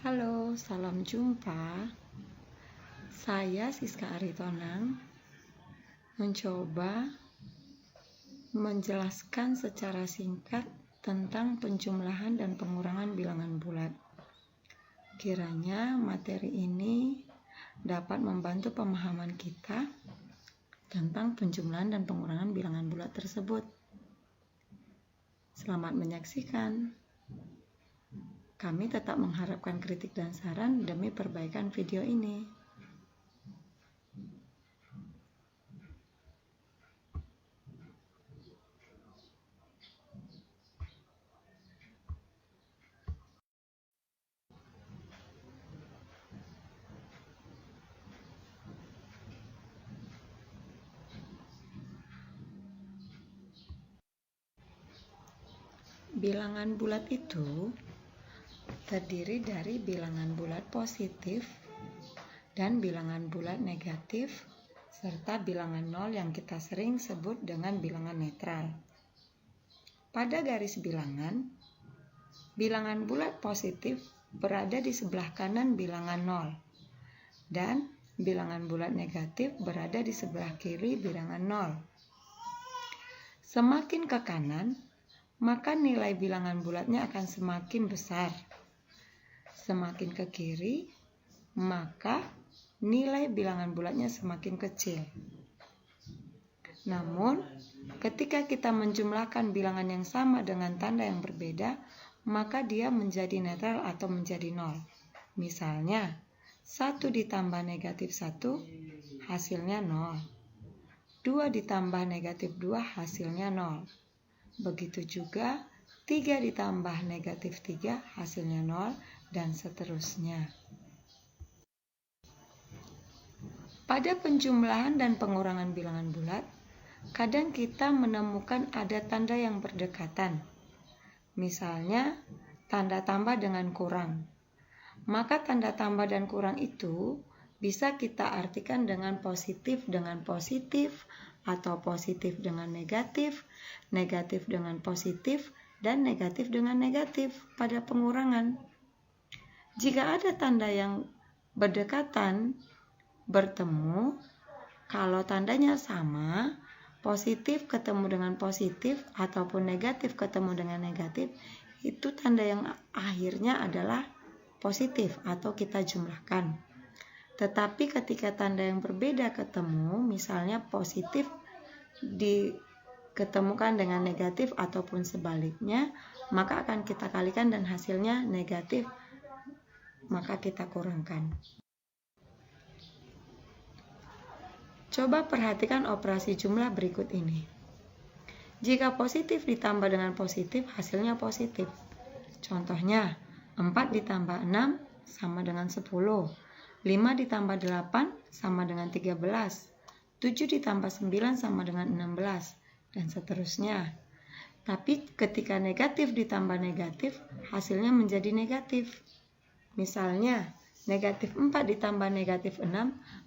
Halo, salam jumpa. Saya Siska Aritonang mencoba menjelaskan secara singkat tentang penjumlahan dan pengurangan bilangan bulat. Kiranya materi ini dapat membantu pemahaman kita tentang penjumlahan dan pengurangan bilangan bulat tersebut. Selamat menyaksikan. Kami tetap mengharapkan kritik dan saran demi perbaikan video ini. Bilangan bulat itu terdiri dari bilangan bulat positif dan bilangan bulat negatif serta bilangan nol yang kita sering sebut dengan bilangan netral. Pada garis bilangan, bilangan bulat positif berada di sebelah kanan bilangan nol dan bilangan bulat negatif berada di sebelah kiri bilangan nol. Semakin ke kanan, maka nilai bilangan bulatnya akan semakin besar. Semakin ke kiri, maka nilai bilangan bulatnya semakin kecil. Namun, ketika kita menjumlahkan bilangan yang sama dengan tanda yang berbeda, maka dia menjadi netral atau menjadi nol. Misalnya, 1 ditambah negatif 1 hasilnya 0. 2 ditambah negatif 2 hasilnya 0. Begitu juga 3 ditambah negatif 3 hasilnya 0 dan seterusnya. Pada penjumlahan dan pengurangan bilangan bulat, kadang kita menemukan ada tanda yang berdekatan. Misalnya, tanda tambah dengan kurang. Maka tanda tambah dan kurang itu bisa kita artikan dengan positif atau positif dengan negatif, negatif dengan positif, dan negatif dengan negatif pada pengurangan. Jika ada tanda yang berdekatan bertemu, kalau tandanya sama, positif ketemu dengan positif ataupun negatif ketemu dengan negatif, itu tanda yang akhirnya adalah positif atau kita jumlahkan. Tetapi ketika tanda yang berbeda ketemu, misalnya positif diketemukan dengan negatif ataupun sebaliknya, maka akan kita kalikan dan hasilnya negatif, maka kita kurangkan. Coba perhatikan operasi jumlah berikut ini. Jika positif ditambah dengan positif, hasilnya positif. Contohnya, 4 ditambah 6 sama dengan 10. 5 ditambah 8 sama dengan 13, 7 ditambah 9 sama dengan 16, dan seterusnya. Tapi ketika negatif ditambah negatif, hasilnya menjadi negatif. Misalnya, negatif 4 ditambah negatif 6,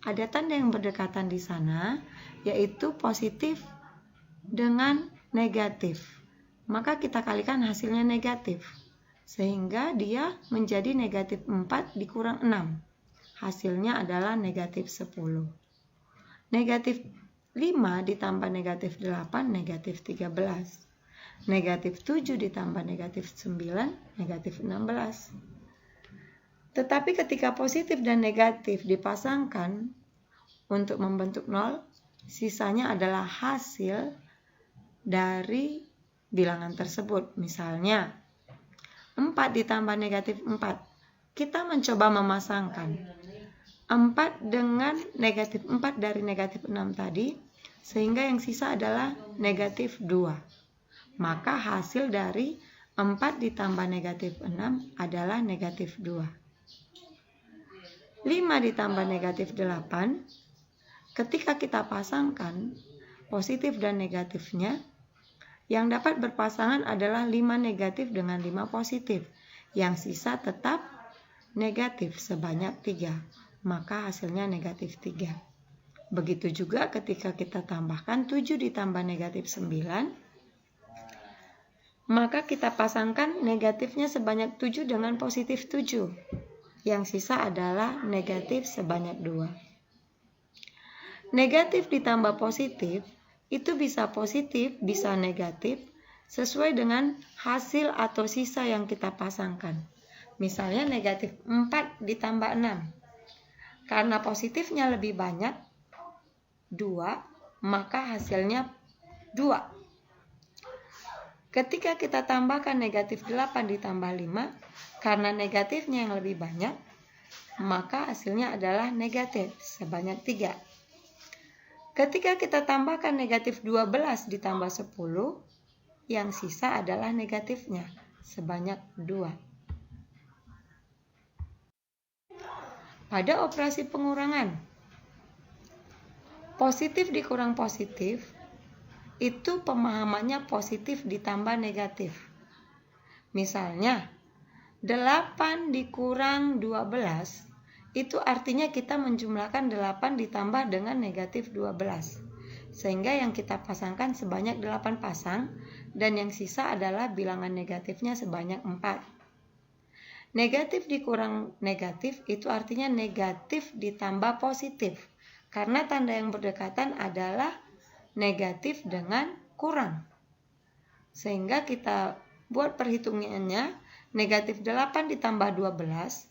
ada tanda yang berdekatan di sana, yaitu positif dengan negatif. Maka kita kalikan hasilnya negatif, sehingga dia menjadi negatif 4 dikurang 6. Hasilnya adalah negatif 10. Negatif 5 ditambah negatif 8, negatif 13. Negatif 7 ditambah negatif 9, negatif 16. Tetapi ketika positif dan negatif dipasangkan untuk membentuk 0, sisanya adalah hasil dari bilangan tersebut. Misalnya, 4 ditambah negatif 4. Kita mencoba memasangkan 4 dengan negatif 4 dari negatif 6 tadi, sehingga yang sisa adalah negatif 2. Maka hasil dari 4 ditambah negatif 6 adalah negatif 2. 5 ditambah negatif 8, ketika kita pasangkan positif dan negatifnya, yang dapat berpasangan adalah 5 negatif dengan 5 positif. Yang sisa tetap negatif sebanyak 3. Maka hasilnya negatif 3. Begitu juga ketika kita tambahkan 7 ditambah negatif 9, maka kita pasangkan negatifnya sebanyak 7 dengan positif 7. Yang sisa adalah negatif sebanyak 2. Negatif ditambah positif itu bisa positif, bisa negatif, sesuai dengan hasil atau sisa yang kita pasangkan. Misalnya negatif 4 ditambah 6. Karena positifnya lebih banyak, 2, maka hasilnya 2. Ketika kita tambahkan negatif 8 ditambah 5, karena negatifnya yang lebih banyak, maka hasilnya adalah negatif sebanyak 3. Ketika kita tambahkan negatif 12 ditambah 10, yang sisa adalah negatifnya sebanyak 2. Pada operasi pengurangan, positif dikurang positif itu pemahamannya positif ditambah negatif. Misalnya 8 dikurang 12 itu artinya kita menjumlahkan 8 ditambah dengan negatif 12. Sehingga yang kita pasangkan sebanyak 8 pasang dan yang sisa adalah bilangan negatifnya sebanyak 4. Negatif dikurang negatif itu artinya negatif ditambah positif. Karena tanda yang berdekatan adalah negatif dengan kurang. Sehingga kita buat perhitungannya negatif 8 ditambah 12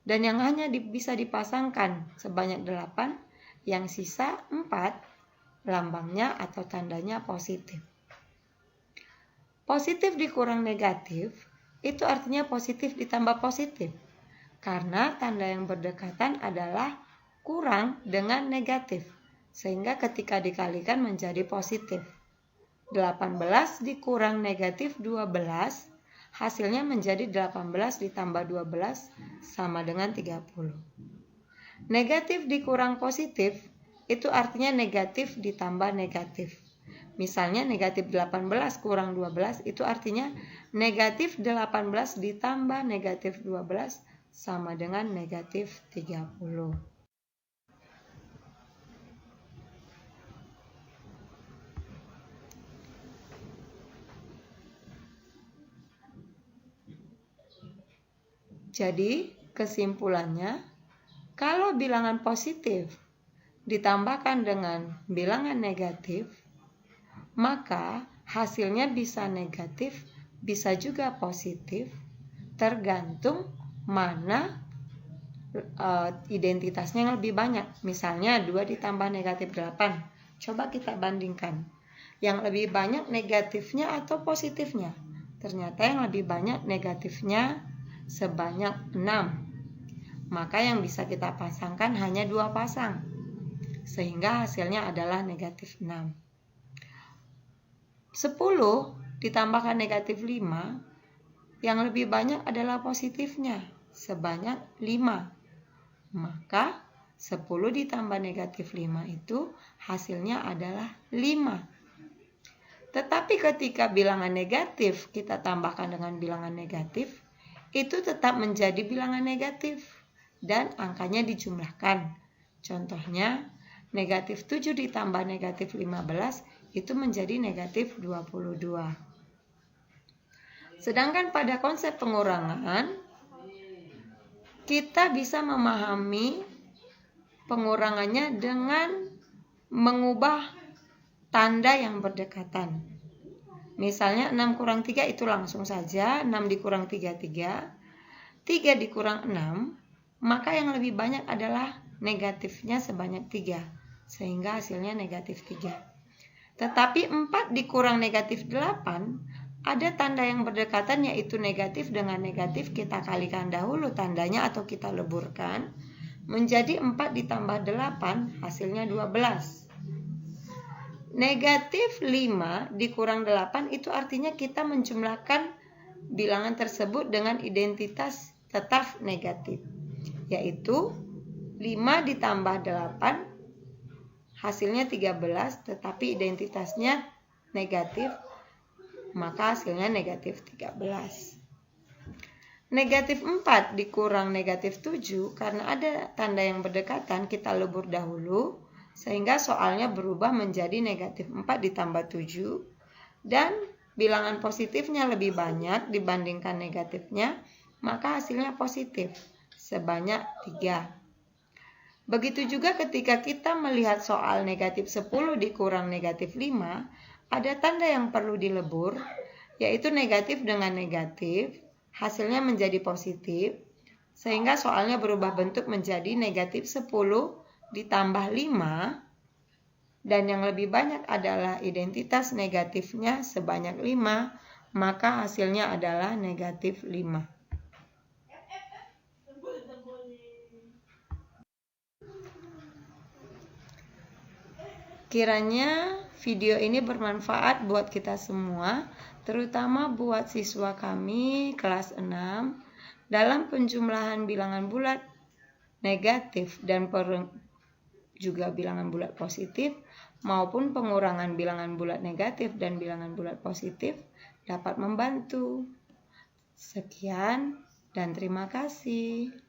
dan yang hanya bisa dipasangkan sebanyak 8, yang sisa 4, lambangnya atau tandanya positif. Positif dikurang negatif itu artinya positif ditambah positif. Karena tanda yang berdekatan adalah kurang dengan negatif. Sehingga ketika dikalikan menjadi positif. 18 dikurang negatif 12, hasilnya menjadi 18 ditambah 12 sama dengan 30. Negatif dikurang positif, itu artinya negatif ditambah negatif. Misalnya negatif 18 kurang 12, itu artinya negatif 18 ditambah negatif 12 sama dengan negatif 30. Jadi, kesimpulannya, kalau bilangan positif ditambahkan dengan bilangan negatif, maka hasilnya bisa negatif, bisa juga positif, tergantung mana identitasnya yang lebih banyak. Misalnya 2 ditambah negatif 8. Coba kita bandingkan. Yang lebih banyak negatifnya atau positifnya? Ternyata yang lebih banyak negatifnya sebanyak 6. Maka yang bisa kita pasangkan hanya 2 pasang. Sehingga hasilnya adalah negatif 6. 10 ditambahkan negatif 5, yang lebih banyak adalah positifnya sebanyak 5. Maka 10 ditambah negatif 5 itu hasilnya adalah 5. Tetapi ketika bilangan negatif kita tambahkan dengan bilangan negatif, itu tetap menjadi bilangan negatif dan angkanya dijumlahkan. Contohnya, negatif 7 ditambah negatif 15 itu menjadi negatif 22. Sedangkan pada konsep pengurangan, kita bisa memahami pengurangannya dengan mengubah tanda yang berdekatan. Misalnya 6 kurang 3 itu langsung saja 6 dikurang 3, 3 dikurang 6, maka yang lebih banyak adalah negatifnya sebanyak 3, sehingga hasilnya negatif 3. Tetapi 4 dikurang negatif 8, ada tanda yang berdekatan yaitu negatif dengan negatif, kita kalikan dahulu tandanya atau kita leburkan, menjadi 4 ditambah 8, hasilnya 12. Negatif 5 dikurang 8 itu artinya kita menjumlahkan bilangan tersebut dengan identitas tetap negatif, yaitu 5 ditambah 8 hasilnya 13, tetapi identitasnya negatif, maka hasilnya negatif 13. Negatif 4 dikurang negatif 7, karena ada tanda yang berdekatan, kita lebur dahulu, sehingga soalnya berubah menjadi negatif 4 ditambah 7, dan bilangan positifnya lebih banyak dibandingkan negatifnya, maka hasilnya positif. sebanyak 3. Begitu juga ketika kita melihat soal negatif 10 dikurang negatif 5, ada tanda yang perlu dilebur, yaitu negatif dengan negatif, hasilnya menjadi positif, sehingga soalnya berubah bentuk menjadi negatif 10 ditambah 5, dan yang lebih banyak adalah identitas negatifnya sebanyak 5, maka hasilnya adalah negatif 5. Kiranya video ini bermanfaat buat kita semua, terutama buat siswa kami kelas 6 dalam penjumlahan bilangan bulat negatif dan juga bilangan bulat positif maupun pengurangan bilangan bulat negatif dan bilangan bulat positif dapat membantu. Sekian dan terima kasih.